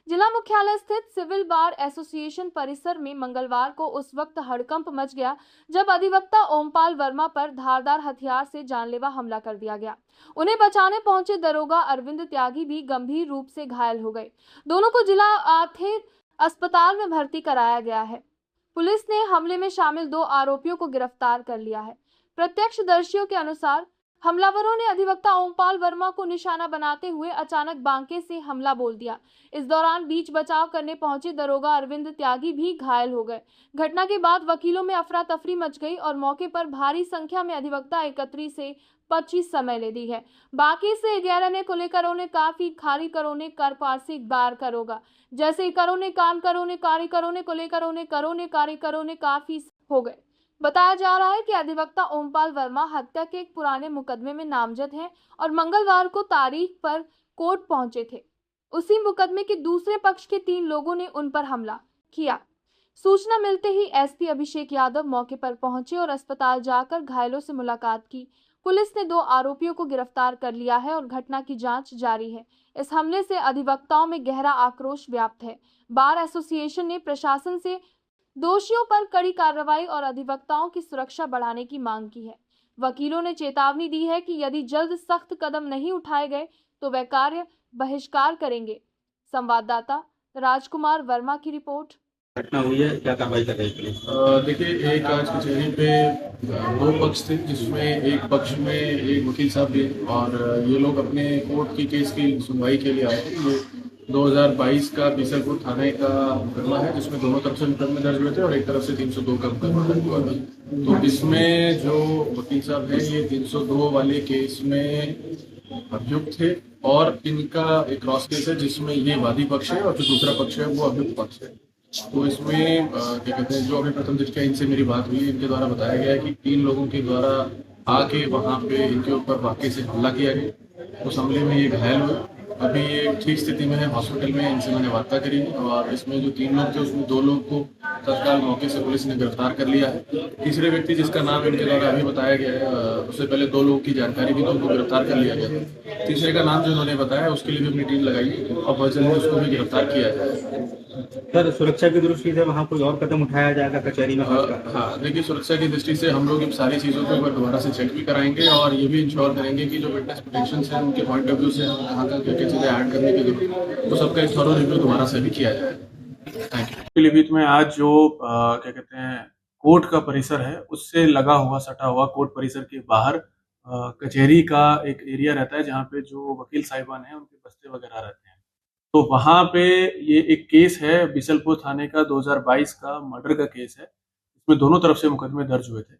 जिला मुख्यालय स्थित सिविल बार एसोसिएशन परिसर में मंगलवार को उस वक्त हड़कंप मच गया जब अधिवक्ता ओमपाल वर्मा पर धारदार हथियार से जानलेवा हमला कर दिया गया। उन्हें बचाने पहुंचे दरोगा अरविंद त्यागी भी गंभीर रूप से घायल हो गए। दोनों को जिला आर्थिक अस्पताल में भर्ती कराया गया है। पुलिस ने हमले में शामिल 2 आरोपियों को गिरफ्तार कर लिया है। प्रत्यक्षदर्शियों के अनुसार हमलावरों ने अधिवक्ता ओमपाल वर्मा को निशाना बनाते हुए अचानक बांके से हमला बोल दिया। इस दौरान बीच बचाव करने पहुंचे दरोगा अरविंद त्यागी भी घायल हो गए। घटना के बाद वकीलों में अफरा तफरी मच गई और मौके पर भारी संख्या में अधिवक्ता एकत्री से 25 समय ले दी है। बाकी से 11 ने को लेकर उन्हें काफी खारी करोने कर पारसी बार करोगा जैसे करोने काम करोने कारी करोने को लेकर उन्हें करोने कारी करोने काफी हो गए। बताया जा रहा है कि अधिवक्ता ओमपाल वर्मा हत्या के एक पुराने मुकदमे में नामजद हैं और मंगलवार को तारीख पर कोर्ट पहुंचे थे। उसी मुकदमे के दूसरे पक्ष के 3 लोगों ने उन पर हमला किया। सूचना मिलते ही एसपी अभिषेक यादव मौके पर पहुंचे और अस्पताल जाकर घायलों से मुलाकात की। पुलिस ने 2 आरोपियों को गिरफ्तार कर लिया है और घटना की जांच जारी है। इस हमले से अधिवक्ताओं में गहरा आक्रोश व्याप्त है। बार एसोसिएशन ने प्रशासन से दोषियों पर कड़ी कार्रवाई और अधिवक्ताओं की सुरक्षा बढ़ाने की मांग की है। वकीलों ने चेतावनी दी है कि यदि जल्द सख्त कदम नहीं उठाए गए तो वे कार्य बहिष्कार करेंगे। संवाददाता राजकुमार वर्मा की रिपोर्ट। घटना हुई है, क्या कार्रवाई कर रही है? देखिए, एक आज कचहरी पे 2 पक्ष थे, जिसमें एक पक्ष में एक वकील साहब भी और ये लोग अपने कोर्ट की केस की सुनवाई के लिए आए थे। ये 2022 का बीसलपुर थाने का मुकदमा है, जिसमें दोनों तरफ से मुकदमे दर्ज हुए थे और एक तरफ से 302 का मुकदमा दर्ज हुआ था। तो इसमें जो वकील साहब हैं, ये 302 वाले केस में अभियुक्त थे और इनका एक क्रॉस केस है जिसमें ये वादी पक्ष है और जो दूसरा पक्ष है वो अभियुक्त पक्ष है। तो इसमें क्या कहते हैं, जो अभी प्रथम दृष्टया इनसे मेरी बात हुई, इनके द्वारा बताया गया है कि 3 लोगों के द्वारा आके वहाँ पे इनके ऊपर वाकई से हमला किया गया। उस हमले में ये घायल हुए। अभी ये ठीक स्थिति में है, हॉस्पिटल में। इनसे मैंने वार्ता करी और इसमें जो 3 लोग थे उसमें 2 लोग को तत्काल मौके से पुलिस ने गिरफ्तार कर लिया है। तीसरे व्यक्ति जिसका नाम इनके द्वारा अभी बताया गया है, उससे पहले 2 लोगों की जानकारी भी, तो उनको गिरफ्तार कर लिया गया। तीसरे का नाम जो इन्होंने बताया उसके लिए भी अपनी टीम लगाई और बहुत जल्दी उसको भी गिरफ्तार किया जाए। सर, सुरक्षा की दृष्टि से वहाँ कोई और कदम उठाया जाएगा कचहरी में? हाँ, देखिए, सुरक्षा की दृष्टि से हम लोग इन सारी चीज़ों को एक बार दोबारा से चेक भी कराएंगे और ये भी इंश्योर करेंगे कि जो विटनेस प्रोटेक्शन है उनके पॉइंट ऑफ व्यू से कहाँ कहाँ क्या चीज़ें ऐड करने की जरूरत, तो सबका एक थॉरो रिव्यू दोबारा से भी किया जाए। Thank you. पीलीभीत में आज जो क्या कहते हैं कोर्ट का परिसर है, उससे लगा हुआ सटा हुआ कोर्ट परिसर के बाहर कचहरी का एक एरिया रहता है जहाँ पे जो वकील साहिबान हैं उनके बस्ते वगैरह रहते हैं। तो वहाँ पे ये एक केस है बीसलपुर थाने का 2022 का मर्डर का केस है। इसमें दोनों तरफ से मुकदमे दर्ज हुए थे।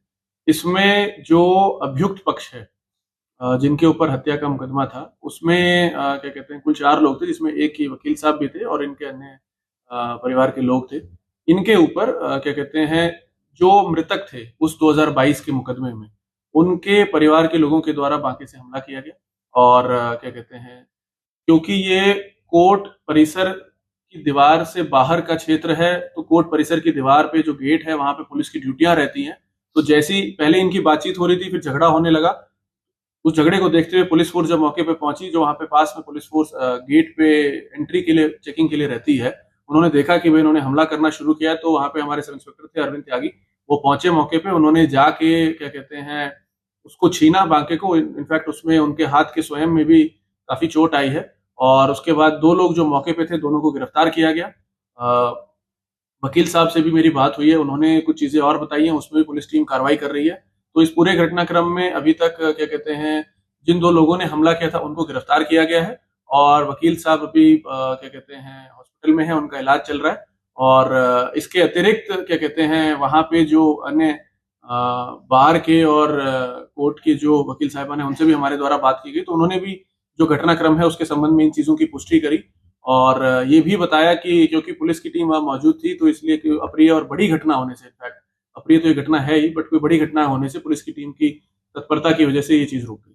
इसमें जो अभियुक्त पक्ष है, जिनके ऊपर हत्या का मुकदमा था, उसमें क्या कहते हैं कुल 4 लोग थे, जिसमें एक ही वकील साहब भी थे और इनके अन्य परिवार के लोग थे। इनके ऊपर क्या कहते हैं जो मृतक थे उस 2022 के मुकदमे में, उनके परिवार के लोगों के द्वारा बाकी से हमला किया गया और क्या कहते हैं, क्योंकि ये कोर्ट परिसर की दीवार से बाहर का क्षेत्र है, तो कोर्ट परिसर की दीवार पे जो गेट है वहां पे पुलिस की ड्यूटियां रहती हैं। तो जैसी पहले इनकी बातचीत हो रही थी, फिर झगड़ा होने लगा। उस झगड़े को देखते हुए पुलिस फोर्स जब मौके पे पहुंची, जो वहां पे पास में पुलिस फोर्स गेट पे एंट्री के लिए चेकिंग के लिए रहती है, उन्होंने देखा कि भाई इन्होंने हमला करना शुरू किया। तो वहां पे हमारे सब इंस्पेक्टर थे अरविंद त्यागी, वो पहुंचे मौके पे। उन्होंने जाके क्या कहते हैं उसको छीना बांके को। इनफैक्ट उसमें उनके हाथ के स्वयं में भी काफी चोट आई है और उसके बाद 2 लोग जो मौके पे थे, दोनों को गिरफ्तार किया गया। वकील साहब से भी मेरी बात हुई है, उन्होंने कुछ चीजें और बताई हैं, उसमें भी पुलिस टीम कार्रवाई कर रही है। तो इस पूरे घटनाक्रम में अभी तक क्या कहते हैं जिन 2 लोगों ने हमला किया था उनको गिरफ्तार किया गया है और वकील साहब अभी क्या कहते हैं हॉस्पिटल में है, उनका इलाज चल रहा है। और इसके अतिरिक्त क्या कहते हैं वहां पे जो अन्य बार के और कोर्ट के जो वकील साहिबान हैं उनसे भी हमारे द्वारा बात की गई, तो उन्होंने भी जो घटनाक्रम है उसके संबंध में इन चीजों की पुष्टि करी और ये भी बताया कि क्योंकि पुलिस की टीम वहां मौजूद थी, तो इसलिए अप्रिय और बड़ी घटना होने से, इनफैक्ट अप्रिय तो ये घटना है ही, बट कोई बड़ी घटना होने से पुलिस की टीम की तत्परता की वजह से ये चीज रुक गई।